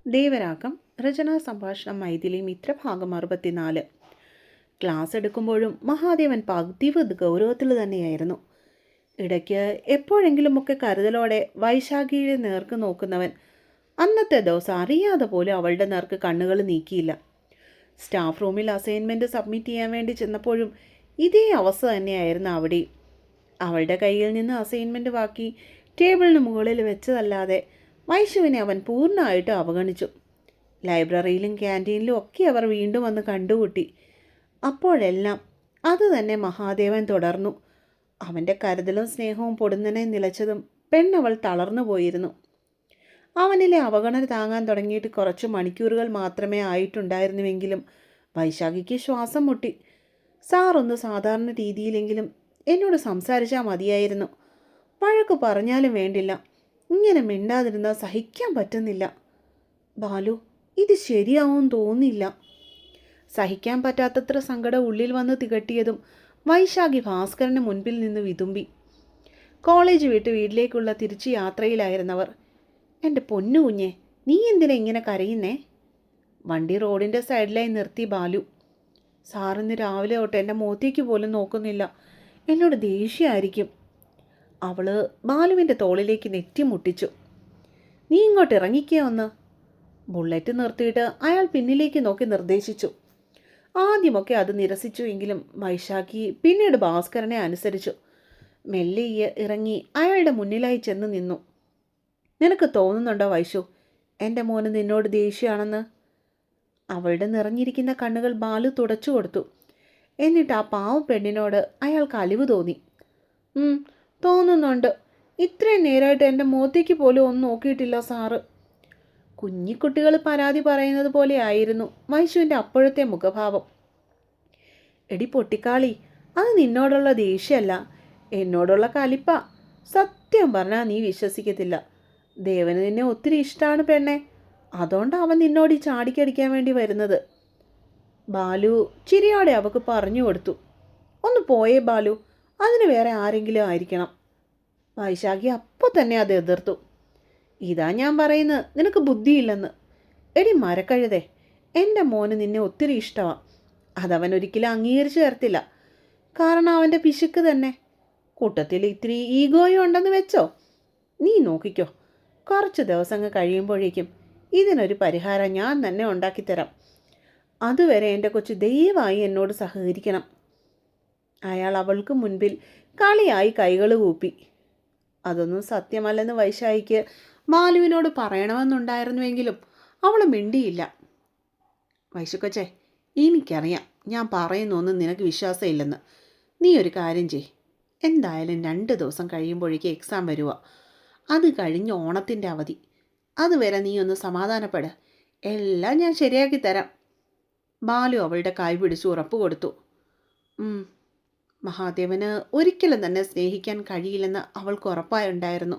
ദേവരാഗം രചനാ സംഭാഷണം മൈഥിലി മിത്രഭാഗം 64. ക്ലാസ് എടുക്കുമ്പോഴും മഹാദേവൻ പതിവ് ഗൗരവത്തിൽ തന്നെയായിരുന്നു. ഇടയ്ക്ക് എപ്പോഴെങ്കിലുമൊക്കെ കരുതലോടെ വൈശാഖിയുടെ നേർക്ക് നോക്കുന്നവൻ അന്നത്തെ ദിവസം അറിയാതെ പോലും അവളുടെ നേർക്ക് കണ്ണുകൾ നീക്കിയില്ല. സ്റ്റാഫ് റൂമിൽ അസൈൻമെൻറ്റ് സബ്മിറ്റ് ചെയ്യാൻ വേണ്ടി ചെന്നപ്പോഴും ഇതേ അവസ്ഥ തന്നെയായിരുന്നു അവിടെയും. അവളുടെ കയ്യിൽ നിന്ന് അസൈൻമെൻറ്റ് ബാക്കി ടേബിളിന് മുകളിൽ വെച്ചതല്ലാതെ വൈശുവിനെ അവൻ പൂർണ്ണമായിട്ട് അവഗണിച്ചു. ലൈബ്രറിയിലും ക്യാൻറ്റീനിലും ഒക്കെ അവർ വീണ്ടും വന്ന് കണ്ടുകൂട്ടി. അപ്പോഴെല്ലാം അതുതന്നെ മഹാദേവൻ തുടർന്നു. അവൻ്റെ കരുതലും സ്നേഹവും പൊടുന്നനെ നിലച്ചതും പെണ്ണവൾ തളർന്നു പോയിരുന്നു. അവനിലെ അവഗണന താങ്ങാൻ തുടങ്ങിയിട്ട് കുറച്ച് മണിക്കൂറുകൾ മാത്രമേ ആയിട്ടുണ്ടായിരുന്നുവെങ്കിലും വൈശാഖിക്ക് ശ്വാസം മുട്ടി. സാറൊന്ന് സാധാരണ രീതിയിലെങ്കിലും എന്നോട് സംസാരിച്ചാൽ മതിയായിരുന്നു. വഴക്ക് പറഞ്ഞാലും വേണ്ടില്ല, ഇങ്ങനെ മിണ്ടാതിരുന്നാൽ സഹിക്കാൻ പറ്റുന്നില്ല. ബാലു, ഇത് ശരിയാവും തോന്നില്ല. സഹിക്കാൻ പറ്റാത്തത്ര സങ്കടം ഉള്ളിൽ വന്ന് തികട്ടിയതും വൈശാഖി ഭാസ്കരന് മുൻപിൽ നിന്ന് വിതുമ്പി. കോളേജ് വിട്ട് വീട്ടിലേക്കുള്ള തിരിച്ചു യാത്രയിലായിരുന്നവർ. എൻ്റെ പൊന്നു കുഞ്ഞെ, നീ എന്തിനാ ഇങ്ങനെ കരയുന്നേ? വണ്ടി റോഡിൻ്റെ സൈഡിലായി നിർത്തി ബാലു. സാറിന്ന് രാവിലെ തൊട്ട് എൻ്റെ മുഖത്തേക്ക് പോലും നോക്കുന്നില്ല. എന്നോട് ദേഷ്യമായിരിക്കും. അവള് ബാലുവിൻ്റെ തോളിലേക്ക് നെറ്റി മുട്ടിച്ചു. നീ ഇങ്ങോട്ട് ഇറങ്ങിക്കുക ഒന്ന്. ബുള്ളറ്റ് നിർത്തിയിട്ട് അയാൾ പിന്നിലേക്ക് നോക്കി നിർദ്ദേശിച്ചു. ആദ്യമൊക്കെ അത് നിരസിച്ചു എങ്കിലും വൈശാഖി പിന്നീട് ഭാസ്കരനെ അനുസരിച്ചു. മെല്ലെ ഇറങ്ങി അയാളുടെ മുന്നിലായി ചെന്ന് നിന്നു. നിനക്ക് തോന്നുന്നുണ്ടോ വൈശു, എൻ്റെ മോന് നിന്നോട് ദേഷ്യമാണെന്ന്? അവളുടെ നിറഞ്ഞിരിക്കുന്ന കണ്ണുകൾ ബാലു തുടച്ചു കൊടുത്തു. എന്നിട്ട് ആ പാവ പെണ്ണിനോട് അയാൾക്ക് അലിവ് തോന്നി. തോന്നുന്നുണ്ട്. ഇത്രയും നേരമായിട്ട് എൻ്റെ മുഖത്തേക്ക് പോലും ഒന്നും നോക്കിയിട്ടില്ല സാറ്. കുഞ്ഞിക്കുട്ടികൾ പരാതി പറയുന്നത് പോലെ ആയിരുന്നു വൈശുവിൻ്റെ അപ്പോഴത്തെ മുഖഭാവം. എടി പൊട്ടിക്കാളി, അത് നിന്നോടുള്ള ദേഷ്യമല്ല, എന്നോടുള്ള കലിപ്പ. സത്യം പറഞ്ഞാൽ നീ വിശ്വസിക്കത്തില്ല. ദേവന് നിന്നെ ഒത്തിരി ഇഷ്ടമാണ് പെണ്ണെ. അതുകൊണ്ട് അവൻ നിന്നോട് ചാടിക്കടിക്കാൻ വേണ്ടി വരുന്നത്. ബാലു ചിരിയോടെ അവൾക്ക് പറഞ്ഞു കൊടുത്തു. ഒന്ന് പോയേ ബാലു, അതിന് വേറെ ആരെങ്കിലും ആയിരിക്കണം. വൈശാഖി അപ്പോൾ തന്നെ അത് എതിർത്തു. ഇതാ ഞാൻ പറയുന്നത്, നിനക്ക് ബുദ്ധിയില്ലെന്ന്. എടി മരക്കഴുതേ, എൻ്റെ മോന് നിന്നെ ഒത്തിരി ഇഷ്ടമാണ്. അതവൻ ഒരിക്കലും അംഗീകരിച്ചു തരത്തില്ല. കാരണം അവൻ്റെ പിശുക്ക് തന്നെ. കൂട്ടത്തിൽ ഇത്തിരി ഈഗോയും ഉണ്ടെന്ന് വെച്ചോ. നീ നോക്കിക്കോ, കുറച്ച് ദിവസങ്ങൾ കഴിയുമ്പോഴേക്കും ഇതിനൊരു പരിഹാരം ഞാൻ തന്നെ ഉണ്ടാക്കിത്തരാം. അതുവരെ എൻ്റെ കൊച്ചു ദയവായി എന്നോട് സഹകരിക്കണം. അയാൾ അവൾക്ക് മുൻപിൽ കളിയായി കൈകൾ കൂപ്പി. അതൊന്നും സത്യമല്ലെന്ന് വൈശാഖിക്ക് ബാലുവിനോട് പറയണമെന്നുണ്ടായിരുന്നുവെങ്കിലും അവൾ മിണ്ടിയില്ല. വൈശുക്കൊച്ചേ, എനിക്കറിയാം ഞാൻ പറയുന്നൊന്നും നിനക്ക് വിശ്വാസമില്ലെന്ന്. നീ ഒരു കാര്യം ചെയ്. എന്തായാലും 2 ദിവസം കഴിയുമ്പോഴേക്ക് എക്സാം വരുക. അത് കഴിഞ്ഞ് ഓണത്തിൻ്റെ അവധി. അതുവരെ നീ ഒന്ന് സമാധാനപ്പെട്. എല്ലാം ഞാൻ ശരിയാക്കി തരാം. ബാലു അവളുടെ കൈ പിടിച്ച് ഉറപ്പ് കൊടുത്തു. മഹാദേവന് ഒരിക്കലും തന്നെ സ്നേഹിക്കാൻ കഴിയില്ലെന്ന് അവൾക്ക് ഉറപ്പായുണ്ടായിരുന്നു.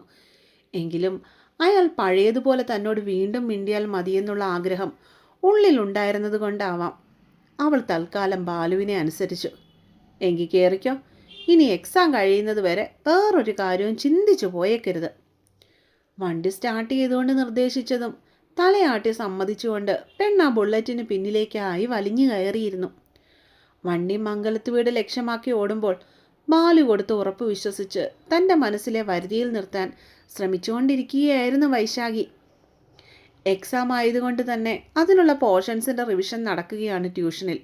എങ്കിലും അയാൾ പഴയതുപോലെ തന്നോട് വീണ്ടും മിണ്ടിയാൽ മതിയെന്നുള്ള ആഗ്രഹം ഉള്ളിലുണ്ടായിരുന്നത് കൊണ്ടാവാം അവൾ തൽക്കാലം ബാലുവിനെ അനുസരിച്ചു. എങ്കിൽ കയറിക്കോ. ഇനി എക്സാം കഴിയുന്നത് വരെ വേറൊരു കാര്യവും ചിന്തിച്ചു പോയേക്കരുത്. വണ്ടി സ്റ്റാർട്ട് ചെയ്തുകൊണ്ട് നിർദ്ദേശിച്ചതും തലയാട്ടി സമ്മതിച്ചുകൊണ്ട് പെണ്ണ ബുള്ളറ്റിന് പിന്നിലേക്കായി വലിഞ്ഞു കയറിയിരുന്നു. വണ്ടി മംഗലത്ത് വീട് ലക്ഷ്യമാക്കി ഓടുമ്പോൾ ബാലു കൊടുത്ത് ഉറപ്പ് വിശ്വസിച്ച് തൻ്റെ മനസ്സിലെ വരുതിയിൽ നിർത്താൻ ശ്രമിച്ചുകൊണ്ടിരിക്കുകയായിരുന്നു വൈശാഖി. എക്സാം ആയതുകൊണ്ട് തന്നെ അതിനുള്ള പോർഷൻസിൻ്റെ റിവിഷൻ നടക്കുകയാണ് ട്യൂഷനിൽ.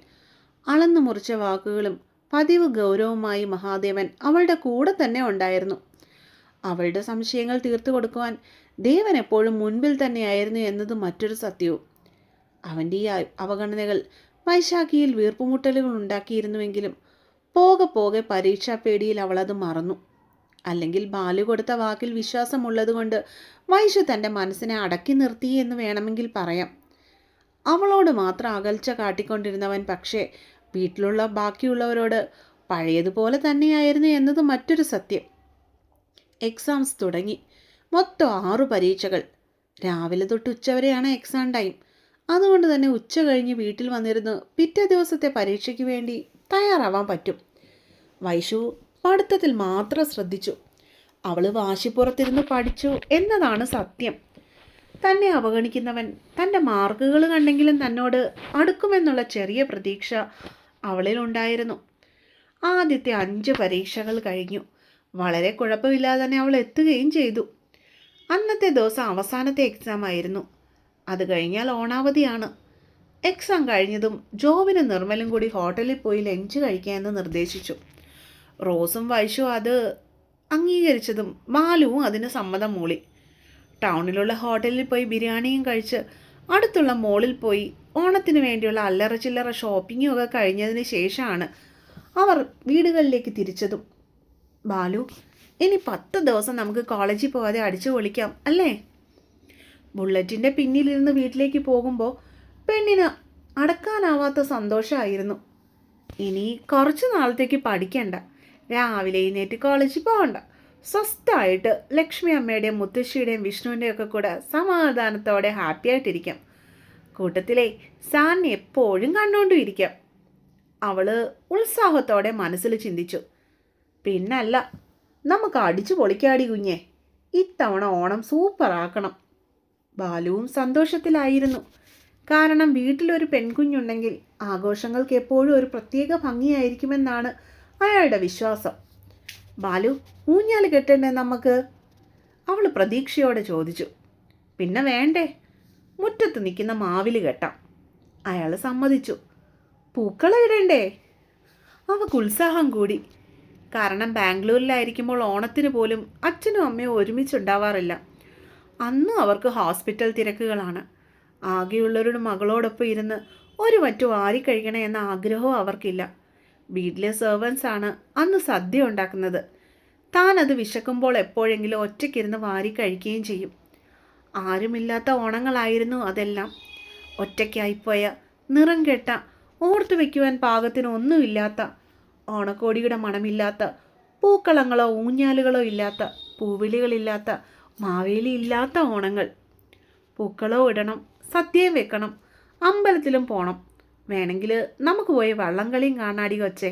അളന്നു മുറിച്ച വാക്കുകളും പതിവ് ഗൗരവമായി മഹാദേവൻ അവളുടെ കൂടെ തന്നെ ഉണ്ടായിരുന്നു. അവളുടെ സംശയങ്ങൾ തീർത്തു കൊടുക്കുവാൻ ദേവൻ എപ്പോഴും മുൻപിൽ തന്നെയായിരുന്നു എന്നത് മറ്റൊരു സത്യവും. അവൻ്റെ ഈ അവഗണനകൾ വൈശാഖിയിൽ വീർപ്പുമുട്ടലുകൾ ഉണ്ടാക്കിയിരുന്നുവെങ്കിലും പോകെ പോകെ പരീക്ഷാ പേടിയിൽ അവളത് മറന്നു. അല്ലെങ്കിൽ ബാലു കൊടുത്ത വാക്കിൽ വിശ്വാസമുള്ളതുകൊണ്ട് വൈശു തൻ്റെ മനസ്സിനെ അടക്കി നിർത്തി എന്ന് വേണമെങ്കിൽ പറയാം. അവളോട് മാത്രം അകൽച്ച കാട്ടിക്കൊണ്ടിരുന്നവൻ പക്ഷേ വീട്ടിലുള്ള ബാക്കിയുള്ളവരോട് പഴയതുപോലെ തന്നെയായിരുന്നു എന്നത് മറ്റൊരു സത്യം. എക്സാംസ് തുടങ്ങി. മൊത്തം 6 പരീക്ഷകൾ. രാവിലെ തൊട്ട് ഉച്ചവരെയാണ് എക്സാം ടൈം. അതുകൊണ്ട് തന്നെ ഉച്ച കഴിഞ്ഞ് വീട്ടിൽ വന്നിരുന്ന് പിറ്റേ ദിവസത്തെ പരീക്ഷയ്ക്ക് വേണ്ടി തയ്യാറാവാൻ പറ്റും. വൈശു പഠിത്തത്തിൽ മാത്രം ശ്രദ്ധിച്ചു. അവൾ വാശിപ്പുറത്തിരുന്ന് പഠിച്ചു എന്നതാണ് സത്യം. തന്നെ അവഗണിക്കുന്നവൻ തൻ്റെ മാർക്കുകൾ കണ്ടെങ്കിലും തന്നോട് അടുക്കുമെന്നുള്ള ചെറിയ പ്രതീക്ഷ അവളിലുണ്ടായിരുന്നു. ആദ്യത്തെ 5 പരീക്ഷകൾ കഴിഞ്ഞു. വളരെ കുഴപ്പമില്ലാതെ തന്നെ അവൾ എത്തുകയും ചെയ്തു. അന്നത്തെ ദിവസം അവസാനത്തെ എക്സാം ആയിരുന്നു. അത് കഴിഞ്ഞാൽ ഓണാവധിയാണ്. എക്സാം കഴിഞ്ഞതും ജോബിനും നിർമ്മലും കൂടി ഹോട്ടലിൽ പോയി ലഞ്ച് കഴിക്കാമെന്ന് നിർദ്ദേശിച്ചു. റോസും വൈഷും അത് അംഗീകരിച്ചതും ബാലുവും അതിന് സമ്മതം മൂളി. ടൗണിലുള്ള ഹോട്ടലിൽ പോയി ബിരിയാണിയും കഴിച്ച് അടുത്തുള്ള മോളിൽ പോയി ഓണത്തിന് വേണ്ടിയുള്ള അല്ലറ ചില്ലറ ഷോപ്പിങ്ങും ഒക്കെ കഴിഞ്ഞതിന് ശേഷമാണ് അവർ വീടുകളിലേക്ക് തിരിച്ചതും. ബാലു, ഇനി 10 ദിവസം നമുക്ക് കോളേജിൽ പോകാതെ അടിച്ചു പൊളിക്കാം അല്ലേ? ബുള്ളറ്റിൻ്റെ പിന്നിലിരുന്ന് വീട്ടിലേക്ക് പോകുമ്പോൾ പെണ്ണിന് അടക്കാനാവാത്ത സന്തോഷമായിരുന്നു. ഇനി കുറച്ച് നാളത്തേക്ക് പഠിക്കണ്ട, രാവിലെ എഴുന്നേറ്റ് കോളേജിൽ പോകണ്ട, സ്വസ്ഥമായിട്ട് ലക്ഷ്മി അമ്മയുടെയും മുത്തശ്ശിയുടെയും വിഷ്ണുവിൻ്റെയും ഒക്കെ കൂടെ സമാധാനത്തോടെ ഹാപ്പി ആയിട്ടിരിക്കാം. കൂട്ടത്തിലെ സാറിനെ എപ്പോഴും കണ്ടുകൊണ്ടും ഇരിക്കാം. അവൾ ഉത്സാഹത്തോടെ മനസ്സിൽ ചിന്തിച്ചു. പിന്നല്ല, നമുക്ക് അടിച്ചു പൊളിക്കാടി കുഞ്ഞെ, ഇത്തവണ ഓണം സൂപ്പറാക്കണം. ബാലുവും സന്തോഷത്തിലായിരുന്നു. കാരണം വീട്ടിലൊരു പെൺകുഞ്ഞുണ്ടെങ്കിൽ ആഘോഷങ്ങൾക്ക് എപ്പോഴും ഒരു പ്രത്യേക ഭംഗിയായിരിക്കുമെന്നാണ് അയാളുടെ വിശ്വാസം. ബാലു, ഊഞ്ഞാൽ കെട്ടണ്ടേ നമുക്ക്? അവൾ പ്രതീക്ഷയോടെ ചോദിച്ചു. പിന്നെ വേണ്ടേ, മുറ്റത്ത് നിൽക്കുന്ന മാവിൽ കെട്ടാം. അയാൾ സമ്മതിച്ചു. പൂക്കള ഇടണ്ടേ? അവൾക്ക് ഉത്സാഹം കൂടി. കാരണം ബാംഗ്ലൂരിലായിരിക്കുമ്പോൾ ഓണത്തിന് പോലും അച്ഛനും അമ്മയും ഒരുമിച്ചുണ്ടാവാറില്ല. അന്നും അവർക്ക് ഹോസ്പിറ്റൽ തിരക്കുകളാണ്. ആകെയുള്ളവരുടെ മകളോടൊപ്പം ഇരുന്ന് ഒരു വറ്റു വാരിക്കഴിക്കണേ എന്ന ആഗ്രഹവും അവർക്കില്ല. വീട്ടിലെ സെർവൻസാണ് അന്ന് സദ്യ ഉണ്ടാക്കുന്നത്. താനത് വിശക്കുമ്പോൾ എപ്പോഴെങ്കിലും ഒറ്റയ്ക്കിരുന്ന് വാരി കഴിക്കുകയും ചെയ്യും. ആരുമില്ലാത്ത ഓണങ്ങളായിരുന്നു അതെല്ലാം. ഒറ്റയ്ക്കായിപ്പോയ, നിറം കെട്ട, ഓർത്തു വയ്ക്കുവാൻ പാകത്തിനൊന്നുമില്ലാത്ത, ഓണക്കോടിയുടെ മണമില്ലാത്ത, പൂക്കളങ്ങളോ ഊഞ്ഞാലുകളോ ഇല്ലാത്ത, പൂവിളികളില്ലാത്ത, മാവേലി ഇല്ലാത്ത ഓണങ്ങൾ. പൂക്കളോ ഇടണം, സദ്യയും വെക്കണം, അമ്പലത്തിലും പോണം, വേണമെങ്കിൽ നമുക്ക് പോയി വള്ളംകളിയും കാണാടി കൊച്ചേ.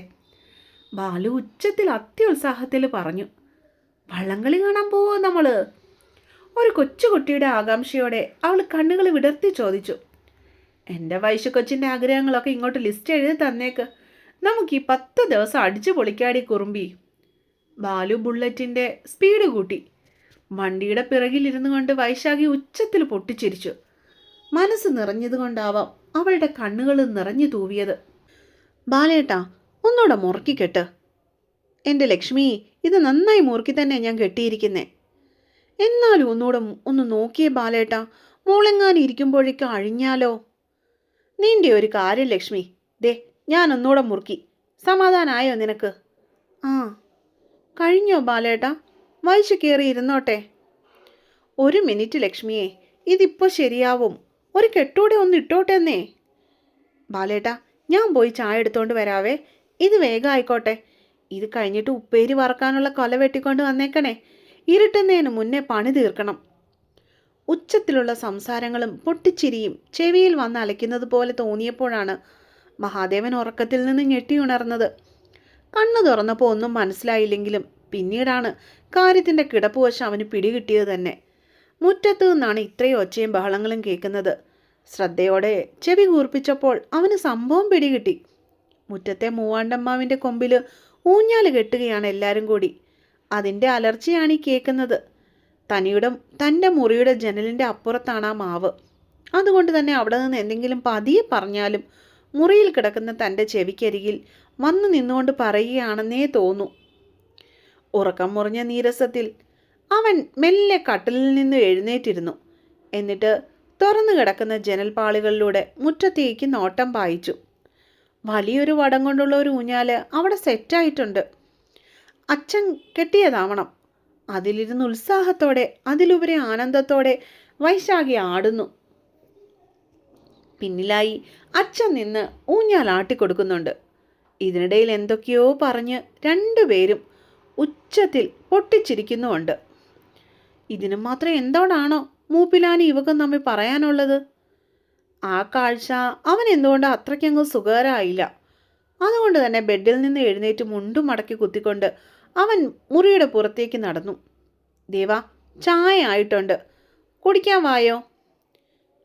ബാലു ഉച്ചത്തിൽ അത്യുത്സാഹത്തിൽ പറഞ്ഞു. വള്ളംകളി കാണാൻ പോവോ നമ്മൾ? ഒരു കൊച്ചുകുട്ടിയുടെ ആകാംക്ഷയോടെ അവൾ കണ്ണുകൾ വിടർത്തി ചോദിച്ചു. എൻ്റെ വൈശു കൊച്ചിൻ്റെ ആഗ്രഹങ്ങളൊക്കെ ഇങ്ങോട്ട് ലിസ്റ്റ് എഴുതി തന്നേക്ക്. നമുക്ക് ഈ 10 ദിവസം അടിച്ചു പൊളിക്കാടി കുറുമ്പി. ബാലു ബുള്ളറ്റിൻ്റെ സ്പീഡ് കൂട്ടി. വണ്ടിയുടെ പിറകിലിരുന്നു കൊണ്ട് വൈശാഖി ഉച്ചത്തിൽ പൊട്ടിച്ചിരിച്ചു. മനസ്സ് നിറഞ്ഞതുകൊണ്ടാവാം അവളുടെ കണ്ണുകൾ നിറഞ്ഞു തൂവിയത്. ബാലേട്ടാ, ഒന്നുകൂടെ മുറുക്കി കെട്ട്. എൻ്റെ ലക്ഷ്മി, ഇത് നന്നായി മുറുക്കി തന്നെ ഞാൻ കെട്ടിയിരിക്കുന്നേ. എന്നാലും ഒന്നുകൂടെ ഒന്ന് നോക്കിയേ ബാലേട്ടാ, മോളെങ്ങാനും ഇരിക്കുമ്പോഴേക്കും അഴിഞ്ഞാലോ? നിന്റെ ഒരു കാര്യം ലക്ഷ്മി, ദേ ഞാൻ ഒന്നുകൂടെ മുറുക്കി. സമാധാനമായോ നിനക്ക്? ആ, കഴിഞ്ഞോ ബാലേട്ടാ? വൈശു കയറി ഇരുന്നോട്ടെ. 1 മിനിറ്റ് ലക്ഷ്മിയെ, ഇതിപ്പോൾ ശരിയാവും. ഒരു കെട്ടൂടെ ഒന്ന് ഇട്ടോട്ടെന്നേ. ബാലേട്ടാ, ഞാൻ പോയി ചായ എടുത്തോണ്ട് വരാവേ. ഇത് വേഗം ആയിക്കോട്ടെ. ഇത് കഴിഞ്ഞിട്ട് ഉപ്പേരി വറക്കാനുള്ള കൊല വെട്ടിക്കൊണ്ട് വന്നേക്കണേ. ഇരുട്ടുന്നതിന് മുന്നേ പണി തീർക്കണം. ഉച്ചത്തിലുള്ള സംസാരങ്ങളും പൊട്ടിച്ചിരിയും ചെവിയിൽ വന്ന് അലയ്ക്കുന്നത് പോലെ തോന്നിയപ്പോഴാണ് മഹാദേവൻ ഉറക്കത്തിൽ നിന്ന് ഞെട്ടിയുണർന്നത്. കണ്ണു തുറന്നപ്പോൾ ഒന്നും മനസ്സിലായില്ലെങ്കിലും പിന്നീടാണ് കാര്യത്തിൻ്റെ കിടപ്പുവശം അവന് പിടികിട്ടിയത് തന്നെ. മുറ്റത്തു നിന്നാണ് ഇത്രയും ഒച്ചയും ബഹളങ്ങളും കേൾക്കുന്നത്. ശ്രദ്ധയോടെ ചെവി കൂർപ്പിച്ചപ്പോൾ അവന് സംഭവം പിടികിട്ടി. മുറ്റത്തെ മൂവാണ്ടമ്മാവിൻ്റെ കൊമ്പിൽ ഊഞ്ഞാല് കെട്ടുകയാണ് എല്ലാവരും കൂടി. അതിൻ്റെ അലർച്ചയാണ് ഈ കേൾക്കുന്നത്. തൻ്റെ മുറിയുടെ ജനലിൻ്റെ അപ്പുറത്താണ് ആ മാവ്. അതുകൊണ്ട് തന്നെ അവിടെ നിന്ന് എന്തെങ്കിലും പതിയെ പറഞ്ഞാലും മുറിയിൽ കിടക്കുന്ന തൻ്റെ ചെവിക്കരികിൽ വന്നു നിന്നുകൊണ്ട് പറയുകയാണെന്നേ തോന്നൂ. ഉറക്കം മുറിഞ്ഞ നീരസത്തിൽ അവൻ മെല്ലെ കട്ടിലിൽ നിന്ന് എഴുന്നേറ്റിരുന്നു. എന്നിട്ട് തുറന്നു കിടക്കുന്ന ജനൽപ്പാളികളിലൂടെ മുറ്റത്തേക്ക് നോട്ടം പായിച്ചു. വലിയൊരു വടം കൊണ്ടുള്ള ഒരു ഊഞ്ഞാല് അവിടെ സെറ്റായിട്ടുണ്ട്. അച്ഛൻ കെട്ടിയതാവണം. അതിലിരുന്ന് ഉത്സാഹത്തോടെ, അതിലുപരി ആനന്ദത്തോടെ വൈശാഖി ആടുന്നു. പിന്നിലായി അച്ഛൻ നിന്ന് ഊഞ്ഞാൽ ആട്ടിക്കൊടുക്കുന്നുണ്ട്. ഇതിനിടയിൽ എന്തൊക്കെയോ പറഞ്ഞ് 2 പേരും ഉച്ചത്തിൽ പൊട്ടിച്ചിരിക്കുന്നുമുണ്ട്. ഇതിനും മാത്രം എന്തുകൊണ്ടാണോ മൂപ്പിലാനി ഇവക്കും തമ്മിൽ പറയാനുള്ളത്? ആ കാഴ്ച അവൻ എന്തുകൊണ്ട് അത്രയ്ക്കങ്ങ് സുഖകരമായില്ല. അതുകൊണ്ട് തന്നെ ബെഡിൽ നിന്ന് എഴുന്നേറ്റ് മുണ്ടും മടക്കി കുത്തിക്കൊണ്ട് അവൻ മുറിയുടെ പുറത്തേക്ക് നടന്നു. ദേവാ, ചായ ആയിട്ടുണ്ട്, കുടിക്കാൻ വായോ?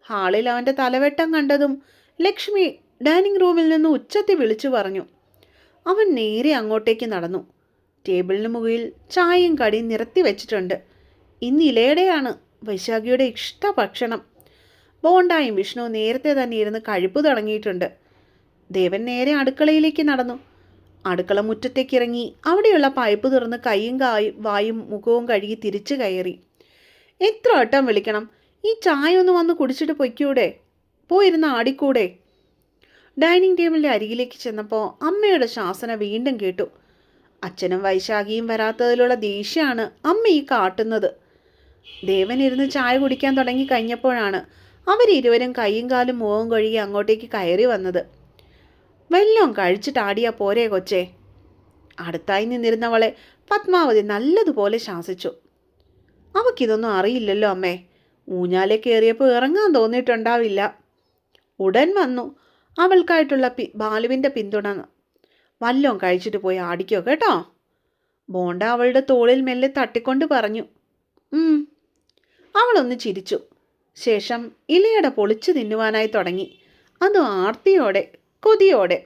ഹാളിൽ അവൻ്റെ തലവെട്ടം കണ്ടതും ലക്ഷ്മി ഡൈനിങ് റൂമിൽ നിന്ന് ഉച്ചത്തിൽ വിളിച്ചു പറഞ്ഞു. അവൻ നേരെ അങ്ങോട്ടേക്ക് നടന്നു. ടേബിളിന് മുകളിൽ ചായയും കടിയും നിരത്തി വെച്ചിട്ടുണ്ട്. ഇന്ന് ഇലയുടെയാണ് വൈശാഖിയുടെ ഇഷ്ട ഭക്ഷണം. ബോണ്ടായും വിഷ്ണു നേരത്തെ തന്നെ ഇരുന്ന് കഴിപ്പ് തുടങ്ങിയിട്ടുണ്ട്. ദേവൻ നേരെ അടുക്കളയിലേക്ക് നടന്നു. അടുക്കള മുറ്റത്തേക്ക് ഇറങ്ങി അവിടെയുള്ള പൈപ്പ് തുറന്ന് കൈയും വായും മുഖവും കഴുകി തിരിച്ചു കയറി. എത്ര വട്ടം വിളിക്കണം? ഈ ചായ ഒന്ന് വന്ന് കുടിച്ചിട്ട് പൊയ്ക്കൂടെ? പോയിരുന്ന് ആടിക്കൂടെ? ഡൈനിങ് ടേബിളിൻ്റെ അരികിലേക്ക് ചെന്നപ്പോൾ അമ്മയുടെ ശാസന വീണ്ടും കേട്ടു. അച്ഛനും വൈശാഖിയും വരാത്തതിലുള്ള ദേഷ്യമാണ് അമ്മ ഈ കാട്ടുന്നത്. ദേവൻ ഇരുന്ന് ചായ കുടിക്കാൻ തുടങ്ങി കഴിഞ്ഞപ്പോഴാണ് അവരിരുവരും കൈയും കാലും മുഖവും കഴുകി അങ്ങോട്ടേക്ക് കയറി വന്നത്. വല്ലതും കഴിച്ചിട്ടാടിയാ പോരേ കൊച്ചേ? അടുത്തായി നിന്നിരുന്നവളെ പത്മാവതി നല്ലതുപോലെ ശാസിച്ചു. അവക്കിതൊന്നും അറിയില്ലല്ലോ അമ്മേ. ഊഞ്ഞാലെ കയറിയപ്പോൾ ഇറങ്ങാൻ തോന്നിയിട്ടുണ്ടാവില്ല. ഉടൻ വന്നു അവൾക്കായിട്ടുള്ള ബാലുവിൻ്റെ പിന്തുണ. വല്ലതും കഴിച്ചിട്ട് പോയി ആടിക്കോ കേട്ടോ. ബോണ്ട അവളുടെ തോളിൽ മെല്ലെ തട്ടിക്കൊണ്ട് പറഞ്ഞു. അവളൊന്ന് ചിരിച്ചു. ശേഷം ഇലയട പൊളിച്ചു തിന്നുവാനായി തുടങ്ങി. അതും ആർത്തിയോടെ, കൊതിയോടെ.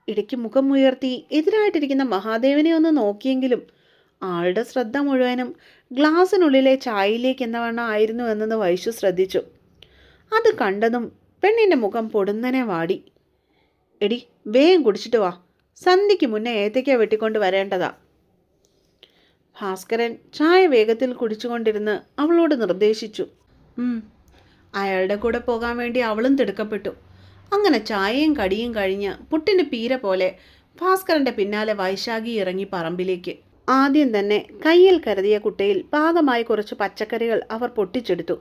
ഇടയ്ക്ക് മുഖം ഉയർത്തി എതിരായിട്ടിരിക്കുന്ന മഹാദേവനെ ഒന്ന് നോക്കിയെങ്കിലും ആളുടെ ശ്രദ്ധ മുഴുവനും ഗ്ലാസിനുള്ളിലെ ചായയിലേക്ക് എന്നവണ്ണം ആയിരുന്നു എന്നത് വൈശു ശ്രദ്ധിച്ചു. അത് കണ്ടതും പെണ്ണിൻ്റെ മുഖം പൊടുന്നനെ വാടി. എടി, വേഗം കുടിച്ചിട്ട് വാ. സന്ധ്യയ്ക്ക് മുന്നേ ഏത്തയ്ക്ക വെട്ടിക്കൊണ്ട് വരേണ്ടതാ. ഭാസ്കരൻ ചായ വേഗത്തിൽ കുടിച്ചുകൊണ്ടിരുന്ന് അവളോട് നിർദ്ദേശിച്ചു. അയാളുടെ കൂടെ പോകാൻ വേണ്ടി അവളും തിടുക്കപ്പെട്ടു. അങ്ങനെ ചായയും കടിയും കഴിഞ്ഞ് പുട്ടിൻ്റെ പീര പോലെ ഭാസ്കരൻ്റെ പിന്നാലെ വൈശാഖി ഇറങ്ങി പറമ്പിലേക്ക്. ആദ്യം തന്നെ കയ്യിൽ കരുതിയ കുട്ടയിൽ പാകമായി കുറച്ച് പച്ചക്കറികൾ അവർ പൊട്ടിച്ചെടുത്തു.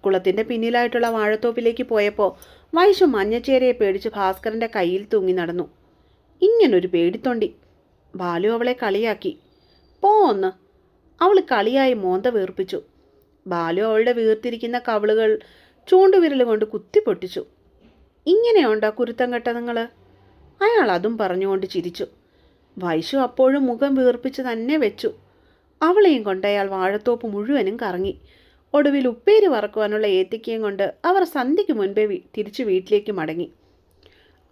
കുളത്തിൻ്റെ പിന്നിലായിട്ടുള്ള വാഴത്തോപ്പിലേക്ക് പോയപ്പോൾ വൈശു മഞ്ഞച്ചേരയെ പേടിച്ച് ഭാസ്കരൻ്റെ കയ്യിൽ തൂങ്ങി നടന്നു. ഇങ്ങനൊരു പേടിത്തൊണ്ടി. ബാലു അവളെ കളിയാക്കി. പോന്ന്. അവൾ കളിയായി മോന്ത വീർപ്പിച്ചു. ബാലു അവളുടെ വീർത്തിരിക്കുന്ന കവിളുകൾ ചൂണ്ടുവിരൽ കൊണ്ട് കുത്തിപ്പൊട്ടിച്ചു. ഇങ്ങനെയുണ്ടോ കുരുത്തം കെട്ട നിങ്ങൾ? അയാൾ അതും പറഞ്ഞുകൊണ്ട് ചിരിച്ചു. വൈശു അപ്പോഴും മുഖം വീർപ്പിച്ച് തന്നെ വെച്ചു. അവളെയും കൊണ്ട് അയാൾ വാഴത്തോപ്പ് മുഴുവനും കറങ്ങി. ഒടുവിൽ ഉപ്പേരി വറക്കുവാനുള്ള ഏത്തയ്ക്കയും കൊണ്ട് അവർ സന്ധ്യയ്ക്ക് മുൻപേ തിരിച്ച് വീട്ടിലേക്ക് മടങ്ങി.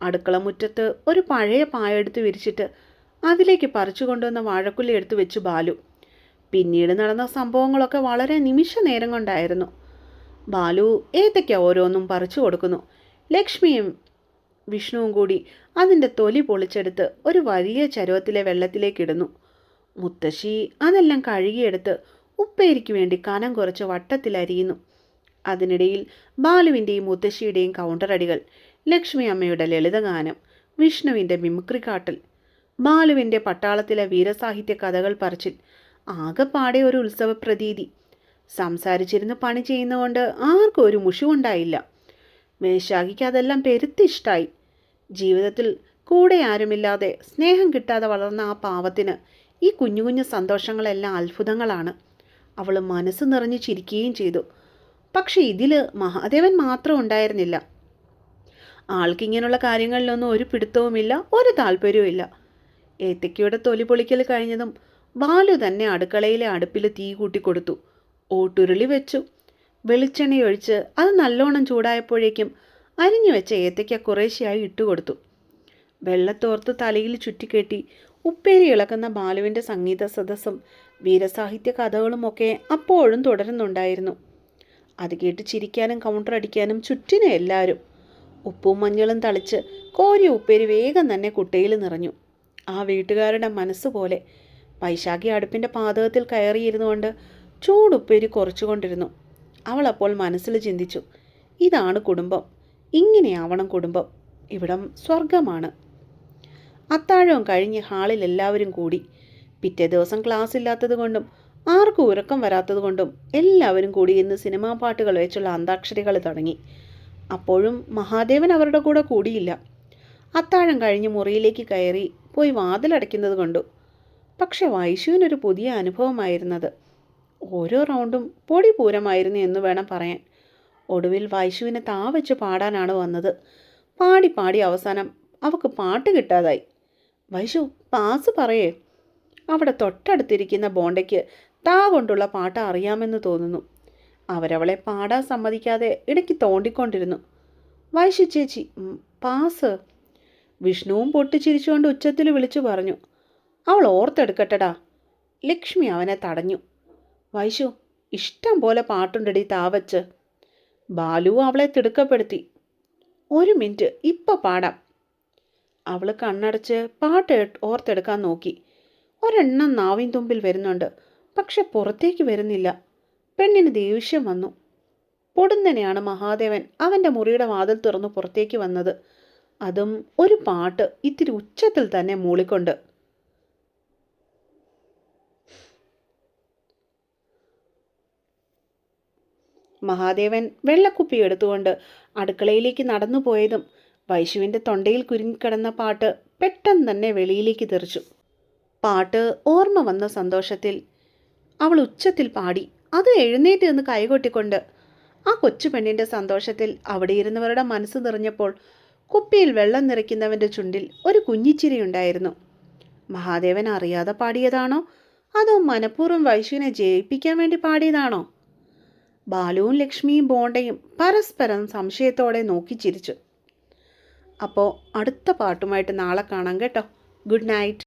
അടുക്കള മുറ്റത്ത് ഒരു പഴയ പായെടുത്ത് വിരിച്ചിട്ട് അതിലേക്ക് പറിച്ചു കൊണ്ടുവന്ന വാഴക്കുല്ലി എടുത്തു വെച്ചു ബാലു. പിന്നീട് നടന്ന സംഭവങ്ങളൊക്കെ വളരെ നിമിഷ നേരം കൊണ്ടായിരുന്നു. ബാലു ഏത്തയ്ക്ക ഓരോന്നും പറിച്ചു കൊടുക്കുന്നു. ലക്ഷ്മിയും വിഷ്ണുവും കൂടി അതിൻ്റെ തൊലി പൊളിച്ചെടുത്ത് ഒരു വലിയ ചരുവത്തിലെ വെള്ളത്തിലേക്കിടുന്നു. മുത്തശ്ശി അതെല്ലാം കഴുകിയെടുത്ത് ഉപ്പേരിക്ക് വേണ്ടി കനം കുറച്ച് വട്ടത്തിലരിയുന്നു. അതിനിടയിൽ ബാലുവിൻ്റെയും മുത്തശ്ശിയുടെയും കൗണ്ടറടികൾ, ലക്ഷ്മി അമ്മയുടെ ലളിതഗാനം, വിഷ്ണുവിൻ്റെ മിമിക്രി കാട്ടൽ, ബാലുവിൻ്റെ പട്ടാളത്തിലെ വീരസാഹിത്യ കഥകൾ പറച്ചിൽ, ആകെപ്പാടെ ഒരു ഉത്സവ പ്രതീതി. സംസാരിച്ചിരുന്ന് പണി ചെയ്യുന്നതുകൊണ്ട് ആർക്കും ഒരു മുഷിവുണ്ടായില്ല. വൈശാഖിക്ക് അതെല്ലാം പെരുത്തിഷ്ടായി. ജീവിതത്തിൽ കൂടെ ആരുമില്ലാതെ സ്നേഹം കിട്ടാതെ വളർന്ന ആ പാവത്തിന് ഈ കുഞ്ഞു കുഞ്ഞു സന്തോഷങ്ങളെല്ലാം അത്ഭുതങ്ങളാണ്. അവൾ മനസ്സ് നിറഞ്ഞു ചിരിക്കുകയും ചെയ്തു. പക്ഷെ ഇതിൽ മഹാദേവൻ മാത്രം ഉണ്ടായിരുന്നില്ല. ആൾക്കിങ്ങനെയുള്ള കാര്യങ്ങളിലൊന്നും ഒരു പിടുത്തവുമില്ല, ഒരു താല്പര്യവുമില്ല. ഏത്തയ്ക്കയുടെ തൊലി പൊളിക്കൽ കഴിഞ്ഞതും ബാലു തന്നെ അടുക്കളയിലെ അടുപ്പിൽ തീ കൂട്ടിക്കൊടുത്തു. ഓട്ടുരുളി വെച്ചു. വെളിച്ചെണ്ണയൊഴിച്ച് അത് നല്ലോണം ചൂടായപ്പോഴേക്കും അരിഞ്ഞു വെച്ച ഏത്തയ്ക്ക കുറേശ്ശെയായി ഇട്ടുകൊടുത്തു. വെള്ളത്തോർത്ത് തലയിൽ ചുറ്റിക്കെട്ടി ഉപ്പേരി ഇളക്കുന്ന ബാലുവിൻ്റെ സംഗീത സദസ്സും വീരസാഹിത്യ കഥകളുമൊക്കെ അപ്പോഴും തുടരുന്നുണ്ടായിരുന്നു. അത് കേട്ട് ചിരിക്കാനും കൗണ്ടറടിക്കാനും ചുറ്റിനും എല്ലാവരും. ഉപ്പും മഞ്ഞളും തളിച്ച് കോരിയ ഉപ്പേരി വേഗം തന്നെ കുട്ടയിൽ നിറഞ്ഞു. ആ വീട്ടുകാരുടെ മനസ്സുപോലെ വൈശാഖി അടുപ്പിൻ്റെ പാതകത്തിൽ കയറിയിരുന്നുകൊണ്ട് ചൂടുപ്പേരി കുറച്ചുകൊണ്ടിരുന്നു. അവളപ്പോൾ മനസ്സിൽ ചിന്തിച്ചു, ഇതാണ് കുടുംബം, ഇങ്ങനെയാവണം കുടുംബം, ഇവിടം സ്വർഗമാണ്. അത്താഴവും കഴിഞ്ഞ് ഹാളിൽ എല്ലാവരും കൂടി. പിറ്റേ ദിവസം ക്ലാസ് ഇല്ലാത്തത് കൊണ്ടും ആർക്കും ഉറക്കം വരാത്തത് കൊണ്ടും എല്ലാവരും കൂടി ഇന്ന് സിനിമാ പാട്ടുകൾ വെച്ചുള്ള അന്താക്ഷരികൾ തുടങ്ങി. അപ്പോഴും മഹാദേവൻ അവരുടെ കൂടെ കൂടിയില്ല. അത്താഴം കഴിഞ്ഞ് മുറിയിലേക്ക് കയറി പോയി വാതിലടയ്ക്കുന്നത് കൊണ്ടു. പക്ഷെ വൈശുവിനൊരു പുതിയ അനുഭവമായിരുന്നത്. ഓരോ റൗണ്ടും പൊടി പൂരമായിരുന്നു എന്ന് വേണം പറയാൻ. ഒടുവിൽ വൈശുവിനെ താ വെച്ച് പാടാനാണ് വന്നത്. പാടി പാടി അവസാനം അവൾക്ക് പാട്ട് കിട്ടാതായി. വൈശു, പാസ് പറയേ. അവിടെ തൊട്ടടുത്തിരിക്കുന്ന ബോണ്ടയ്ക്ക് താ കൊണ്ടുള്ള പാട്ട് അറിയാമെന്ന് തോന്നുന്നു. അവരവളെ പാടാൻ സമ്മതിക്കാതെ ഇടയ്ക്ക് തോണ്ടിക്കൊണ്ടിരുന്നു. വൈശു ചേച്ചി പാസ്. വിഷ്ണുവും പൊട്ടിച്ചിരിച്ചുകൊണ്ട് ഉച്ചത്തിൽ വിളിച്ചു പറഞ്ഞു. അവൾ ഓർത്തെടുക്കട്ടടാ. ലക്ഷ്മി അവനെ തടഞ്ഞു. വൈശു, ഇഷ്ടം പോലെ പാട്ടുണ്ടടി താവച്ച്. ബാലു അവളെ തിടുക്കപ്പെടുത്തി. 1 മിനിറ്റ്, ഇപ്പം പാടാം. അവൾ കണ്ണടച്ച് പാട്ട് ഓർത്തെടുക്കാൻ നോക്കി. ഒരെണ്ണം നാവിൻ തുമ്പിൽ വരുന്നുണ്ട്, പക്ഷെ പുറത്തേക്ക് വരുന്നില്ല. പെണ്ണിന് ദേഷ്യം വന്നു. പൊടുന്നനെയാണ് മഹാദേവൻ അവൻ്റെ മുറിയുടെ വാതിൽ തുറന്നു പുറത്തേക്ക് വന്നത്. അതും ഒരു പാട്ട് ഇത്തിരി ഉച്ചത്തിൽ തന്നെ മൂളിക്കൊണ്ട്. മഹാദേവൻ വെള്ളക്കുപ്പി എടുത്തുകൊണ്ട് അടുക്കളയിലേക്ക് നടന്നു പോയതും വൈശുവിൻ്റെ തൊണ്ടയിൽ കുരുങ്ങിക്കിടന്ന പാട്ട് പെട്ടെന്ന് തന്നെ വെളിയിലേക്ക് തെറിച്ചു. പാട്ട് ഓർമ്മ വന്ന സന്തോഷത്തിൽ അവൾ ഉച്ചത്തിൽ പാടി. അത് എഴുന്നേറ്റ് നിന്ന് കൈകൊട്ടിക്കൊണ്ട്. ആ കൊച്ചു പെണ്ണിൻ്റെ സന്തോഷത്തിൽ അവിടെ ഇരുന്നവരുടെ മനസ്സ് നിറഞ്ഞപ്പോൾ കുപ്പിയിൽ വെള്ളം നിറയ്ക്കുന്നവൻ്റെ ചുണ്ടിൽ ഒരു കുഞ്ഞിച്ചിരിയുണ്ടായിരുന്നു. മഹാദേവൻ അറിയാതെ പാടിയതാണോ അതോ മനഃപൂർവ്വം വൈശുവിനെ ജയിപ്പിക്കാൻ വേണ്ടി പാടിയതാണോ? ബാലുവും ലക്ഷ്മിയും ബോണ്ടയും പരസ്പരം സംശയത്തോടെ നോക്കി ചിരിച്ചു. അപ്പോൾ അടുത്ത പാട്ടുമായിട്ട് നാളെ കാണാം കേട്ടോ. Good night.